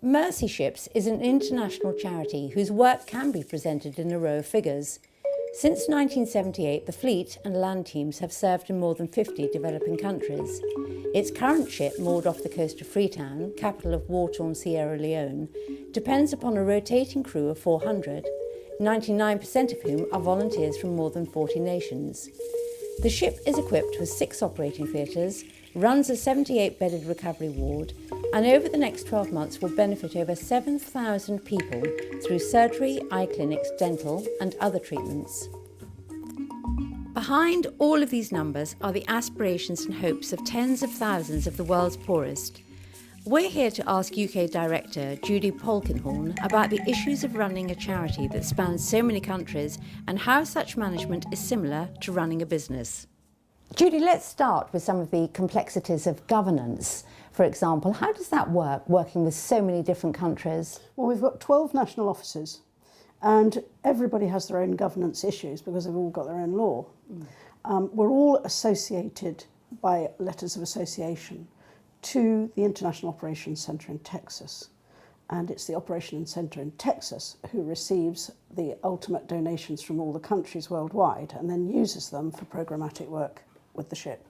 Mercy Ships is an international charity whose work can be presented in a row of figures. Since 1978, the fleet and land teams have served in more than 50 developing countries. Its current ship, moored off the coast of Freetown, capital of war-torn Sierra Leone, depends upon a rotating crew of 400, 99% of whom are volunteers from more than 40 nations. The ship is equipped with 6 operating theatres, runs a 78-bedded recovery ward, and over the next 12 months will benefit over 7,000 people through surgery, eye clinics, dental and other treatments. Behind all of these numbers are the aspirations and hopes of tens of thousands of the world's poorest. We're here to ask UK Director Judy Polkinhorn about the issues of running a charity that spans so many countries and how such management is similar to running a business. Judy, let's start with some of the complexities of governance. For example, how does that work, working with so many different countries? Well, we've got 12 national offices and everybody has their own governance issues because they've all got their own law. We're all associated by letters of association to the International Operations Centre in Texas. And it's the Operations Centre in Texas who receives the ultimate donations from all the countries worldwide and then uses them for programmatic work with the ship.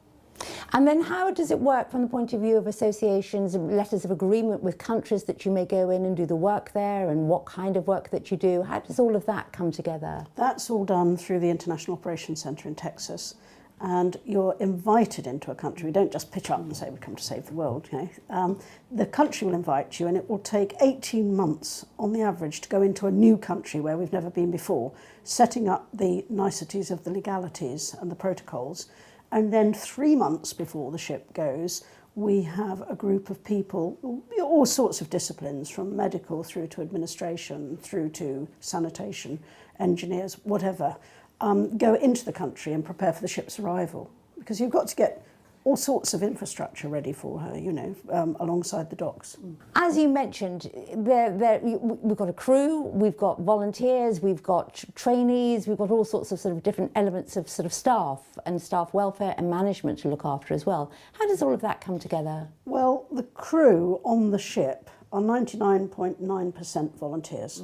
And then how does it work from the point of view of associations and letters of agreement with countries that you may go in and do the work there, and what kind of work that you do? How does all of that come together? That's all done through the International Operations Centre in Texas, and you're invited into a country. We don't just pitch up and say we come to save the world. You know? The country will invite you, and it will take 18 months on the average to go into a new country where we've never been before, setting up the niceties of the legalities and the protocols. And then 3 months before the ship goes, we have a group of people, all sorts of disciplines, from medical through to administration, through to sanitation, engineers, whatever, go into the country and prepare for the ship's arrival. Because you've got to get all sorts of infrastructure ready for her, you know, alongside the docks. As you mentioned, we've got a crew, we've got volunteers, we've got trainees, we've got all sorts of sort of different elements of sort of staff and staff welfare and management to look after as well. How does all of that come together? Well, the crew on the ship are 99.9% volunteers.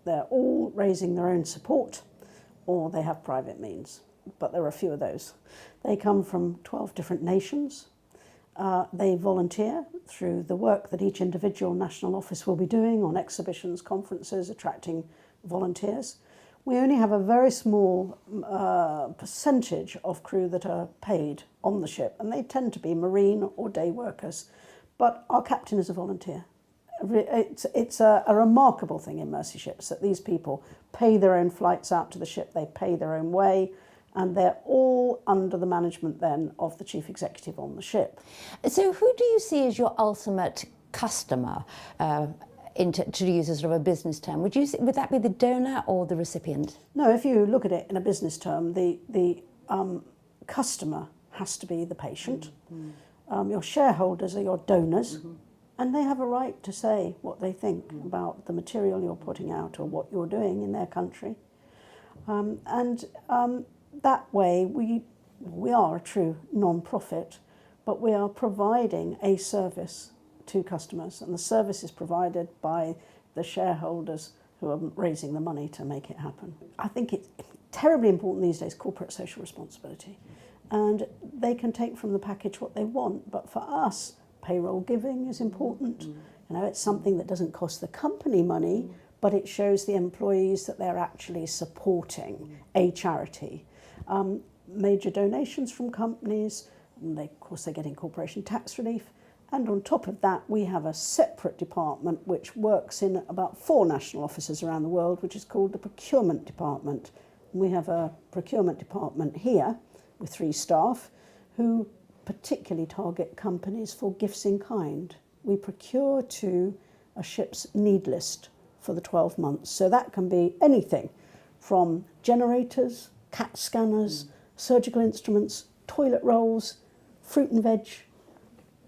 They're all raising their own support, or they have private means, but there are a few of those. They come from 12 different nations. They volunteer through the work that each individual national office will be doing on exhibitions, conferences, attracting volunteers. We only have a very small percentage of crew that are paid on the ship, and they tend to be marine or day workers, but our captain is a volunteer. It's a remarkable thing in Mercy Ships that these people pay their own flights out to the ship, they pay their own way, and they're all under the management then of the chief executive on the ship. So who do you see as your ultimate customer, to use a sort of a business term? Would that be the donor or the recipient? No, if you look at it in a business term, the customer has to be the patient. Your shareholders are your donors, and they have a right to say what they think about the material you're putting out or what you're doing in their country. That way we are a true non-profit, but we are providing a service to customers, and the service is provided by the shareholders who are raising the money to make it happen. I think it's terribly important these days, corporate social responsibility, and they can take from the package what they want, but for us, payroll giving is important. You know, it's something that doesn't cost the company money, but it shows the employees that they're actually supporting a charity. Major donations from companies, and of course they're getting corporation tax relief, and on top of that we have a separate department which works in about 4 national offices around the world, which is called the procurement department. We have a procurement department here with 3 staff who particularly target companies for gifts in kind. We procure to a ship's need list for the 12 months, so that can be anything from generators, CAT scanners, surgical instruments, toilet rolls, fruit and veg,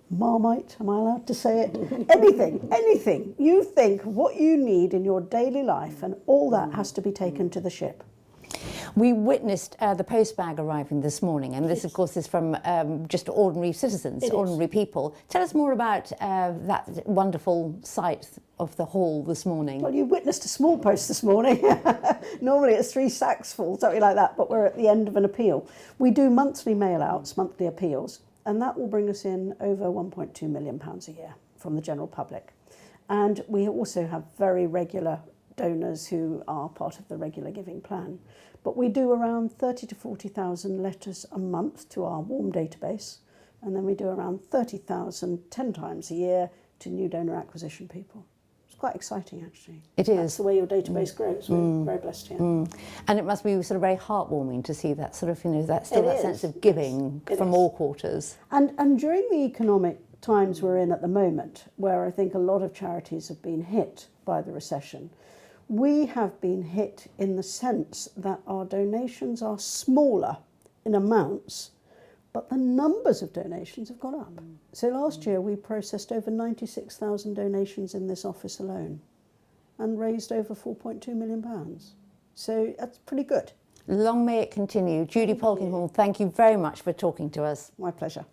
Marmite, am I allowed to say it? Anything. You think what you need in your daily life, and all that has to be taken to the ship. We witnessed the post bag arriving this morning, and this, of course, is from just ordinary citizens, ordinary people. Tell us more about that wonderful sight of the hall this morning. Well, you witnessed a small post this morning. Normally it's 3 sacks full, something like that, but we're at the end of an appeal. We do monthly mail-outs, monthly appeals, and that will bring us in over £1.2 million a year from the general public. And we also have very regular donors who are part of the regular giving plan. But we do around 30 to 40,000 letters a month to our warm database, and then we do around 30,000 10 times a year to new donor acquisition people. It's quite exciting, actually. It is. That's the way your database grows. We're very blessed here. And it must be sort of very heartwarming to see that sort of, that sense of giving from all quarters. And during the economic times we're in at the moment, where I think a lot of charities have been hit by the recession, we have been hit in the sense that our donations are smaller in amounts, but the numbers of donations have gone up. So last year we processed over 96,000 donations in this office alone and raised over £4.2 million. So that's pretty good. Long may it continue. Judy Polkinhorn, thank you very much for talking to us. My pleasure.